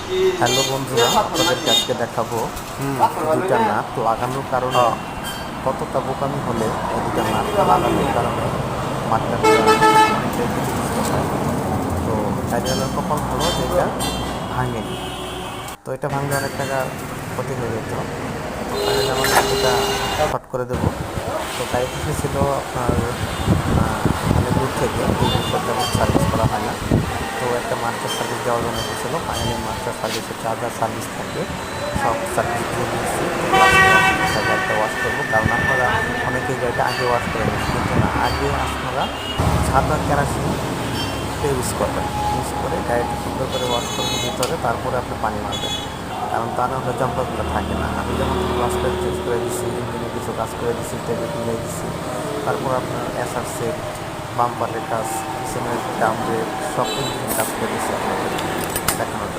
Hello বন্ধুরা, আপনাদেরকে আজকে দেখাবো দুইটা নাট লাগানোর কারণে কতটা বোকামি হলে এই দুইটা নাট লাগানোর কারণে মাঠটাকে অনেকটাই ক্ষতিগ্রস্ত হয়। তো চাইনিয়ালের কপাল ভালো যে এটা ভাঙেনি, তো এটা ভাঙলে অনেক টাকা ক্ষতি হয়ে যেত। তো ফাইনালি আমার এটা শর্ট করে দেবো। তো গাড়িটি ছিল আপনার অনেক দূর থেকে, এই বছরটা সার্ভিস করা হয় না। তো একটা মাস্টার সার্ভিস দেওয়ার জন্য এসেছিলো। ফাইনালি মাস্টার সার্ভিসের যা যা সার্ভিস থাকে সব সার্ভিস দিয়ে দিয়েছি। গাড়িটা ওয়াশ করবো, কারণ আপনারা অনেকেই গাড়িটা আগে ওয়াশ করে নিয়েছি, কিন্তু না, আগে আপনারা সাদা কেরাসিন ইউজ করবেন। ইউজ করে গাড়িটা সুন্দর করে ওয়াশ করে নিতে হবে, তারপরে আপনি পানি মারবেন, কারণ তা না হলে জাম্পারগুলো থাকে না। আমি যেমন ওয়াশ করে চেঞ্জ করে দিচ্ছি, ইঞ্জিনে কিছু কাজ করে দিচ্ছি, তেলে কিনে দিচ্ছি, তারপর আপনার এসআর সেট, বাম্পারের কাজ, পিছনের ডাম ব্রেক সব ইঞ্জিনের কাজ করে দিচ্ছি আপনাদের।